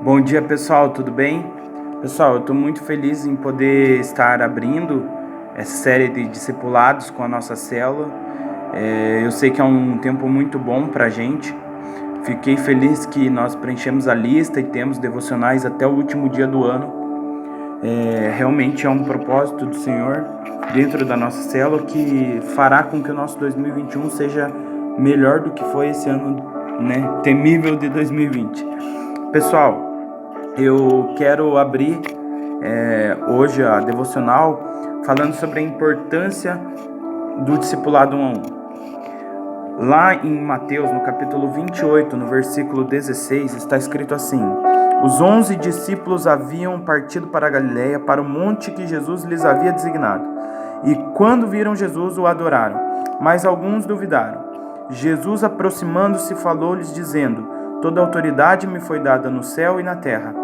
Bom dia, pessoal, tudo bem? Pessoal, eu estou muito feliz em poder estar abrindo essa série de discipulados com a nossa célula. Eu sei que é um tempo muito bom para a gente. Fiquei feliz que nós preenchemos a lista e temos devocionais até o último dia do ano. Realmente é um propósito do Senhor dentro da nossa célula que fará com que o nosso 2021 seja melhor do que foi esse ano, temível de 2020. Pessoal, eu quero abrir hoje a devocional falando sobre a importância do discipulado 1 a 1. Lá em Mateus, no capítulo 28, no versículo 16, está escrito assim: Os 11 discípulos haviam partido para a Galiléia, para o monte que Jesus lhes havia designado. E quando viram Jesus, o adoraram, mas alguns duvidaram. Jesus, aproximando-se, falou-lhes, dizendo: Toda autoridade me foi dada no céu e na terra.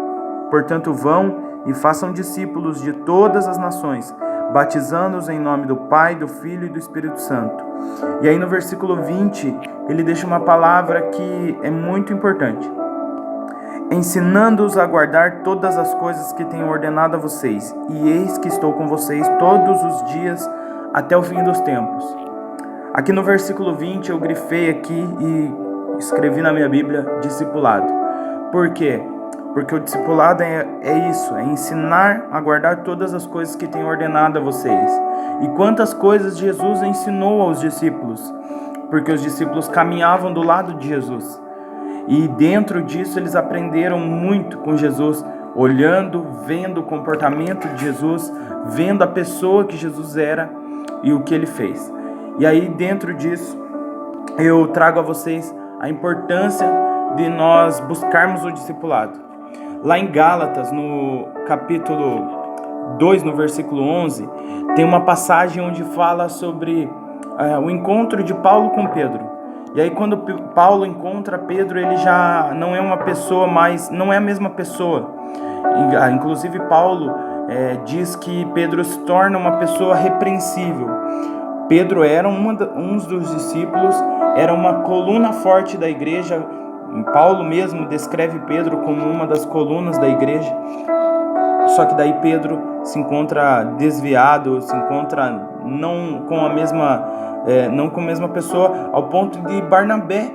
Portanto, vão e façam discípulos de todas as nações, batizando-os em nome do Pai, do Filho e do Espírito Santo. E aí no versículo 20, ele deixa uma palavra que é muito importante. Ensinando-os a guardar todas as coisas que tenho ordenado a vocês, e eis que estou com vocês todos os dias até o fim dos tempos. Aqui no versículo 20 eu grifei aqui e escrevi na minha Bíblia, discipulado. Por quê? Porque o discipulado é isso, é ensinar a guardar todas as coisas que tenho ordenado a vocês. E quantas coisas Jesus ensinou aos discípulos, porque os discípulos caminhavam do lado de Jesus. E dentro disso eles aprenderam muito com Jesus, olhando, vendo o comportamento de Jesus, vendo a pessoa que Jesus era e o que ele fez. E aí dentro disso eu trago a vocês a importância de nós buscarmos o discipulado. Lá em Gálatas, no capítulo 2, no versículo 11, tem uma passagem onde fala sobre o encontro de Paulo com Pedro. E aí quando Paulo encontra Pedro, ele já não é uma pessoa mais, não é a mesma pessoa. Inclusive Paulo diz que Pedro se torna uma pessoa repreensível. Pedro era um dos discípulos, era uma coluna forte da igreja. Paulo mesmo descreve Pedro como uma das colunas da igreja. Só que daí Pedro se encontra desviado, se encontra não com a mesma pessoa, ao ponto de Barnabé,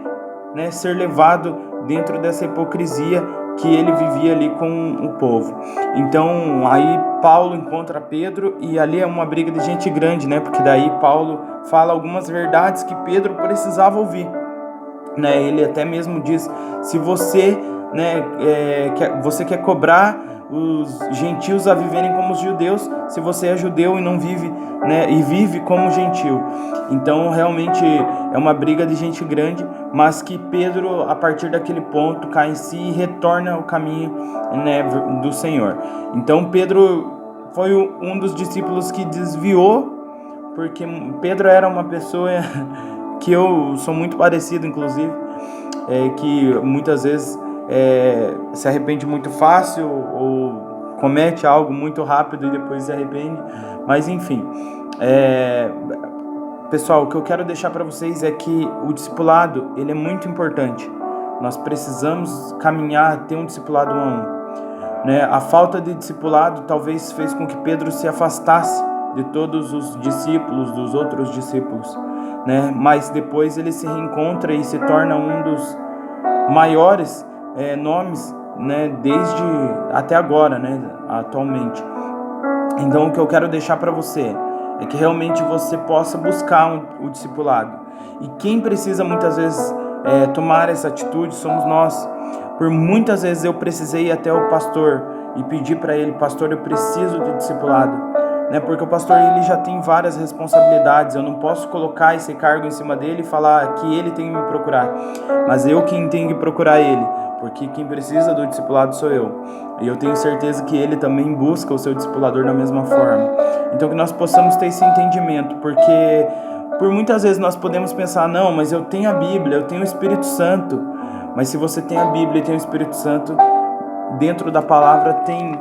ser levado dentro dessa hipocrisia que ele vivia ali com o povo. Então aí Paulo encontra Pedro e ali é uma briga de gente grande, porque daí Paulo fala algumas verdades que Pedro precisava ouvir. Ele até mesmo diz: se você, você quer cobrar os gentios a viverem como os judeus, se você é judeu e não vive, e vive como gentil. Então realmente é uma briga de gente grande, mas que Pedro, a partir daquele ponto, cai em si e retorna ao caminho, do Senhor. Então Pedro foi um dos discípulos que desviou, porque Pedro era uma pessoa que eu sou muito parecido, inclusive, que muitas vezes se arrepende muito fácil ou comete algo muito rápido e depois se arrepende. Mas enfim, pessoal, o que eu quero deixar para vocês é que o discipulado, ele é muito importante. Nós precisamos caminhar, ter um discipulado 1 a 1. A falta de discipulado talvez fez com que Pedro se afastasse de todos os discípulos, dos outros discípulos, mas depois ele se reencontra e se torna um dos maiores nomes, desde até agora, atualmente. Então o que eu quero deixar para você é que realmente você possa buscar o discipulado. E quem precisa muitas vezes tomar essa atitude somos nós. Por muitas vezes eu precisei ir até o pastor e pedir para ele: pastor, eu preciso de discipulado. Porque o pastor, ele já tem várias responsabilidades. Eu não posso colocar esse cargo em cima dele e falar que ele tem que me procurar, mas eu quem tenho que procurar ele, porque quem precisa do discipulado sou eu. E eu tenho certeza que ele também busca o seu discipulador da mesma forma. Então que nós possamos ter esse entendimento, porque por muitas vezes nós podemos pensar: não, mas eu tenho a Bíblia, eu tenho o Espírito Santo. Mas se você tem a Bíblia e tem o Espírito Santo, dentro da palavra tem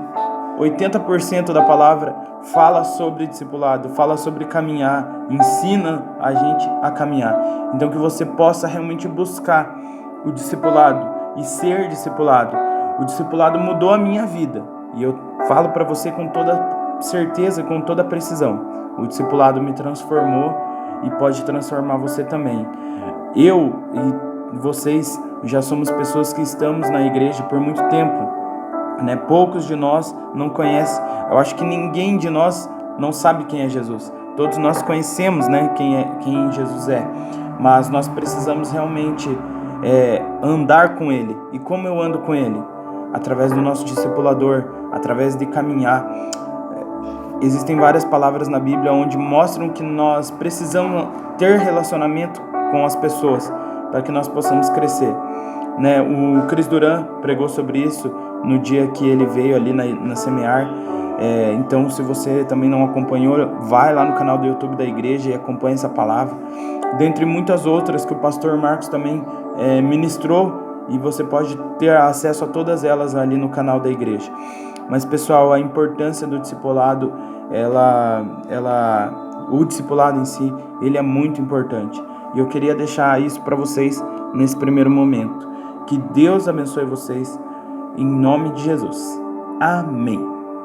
80% da palavra fala sobre discipulado, fala sobre caminhar, ensina a gente a caminhar. Então que você possa realmente buscar o discipulado e ser discipulado. O discipulado mudou a minha vida. E eu falo para você com toda certeza, com toda precisão. O discipulado me transformou e pode transformar você também. Eu e vocês já somos pessoas que estamos na igreja por muito tempo, né? Poucos de nós não conhecem. Eu acho que ninguém de nós não sabe quem é Jesus. Todos nós conhecemos, né, quem Jesus é. Mas nós precisamos realmente andar com Ele. E como eu ando com Ele? Através do nosso discipulador, através de caminhar. Existem várias palavras na Bíblia onde mostram que nós precisamos ter relacionamento com as pessoas para que nós possamos crescer, né? O Cris Duran pregou sobre isso no dia que ele veio ali na Semear. Então, se você também não acompanhou, vai lá no canal do YouTube da igreja e acompanha essa palavra. Dentre muitas outras que o pastor Marcos também ministrou, e você pode ter acesso a todas elas ali no canal da igreja. Mas, pessoal, a importância do discipulado, o discipulado em si, ele é muito importante. E eu queria deixar isso para vocês nesse primeiro momento. Que Deus abençoe vocês, em nome de Jesus. Amém.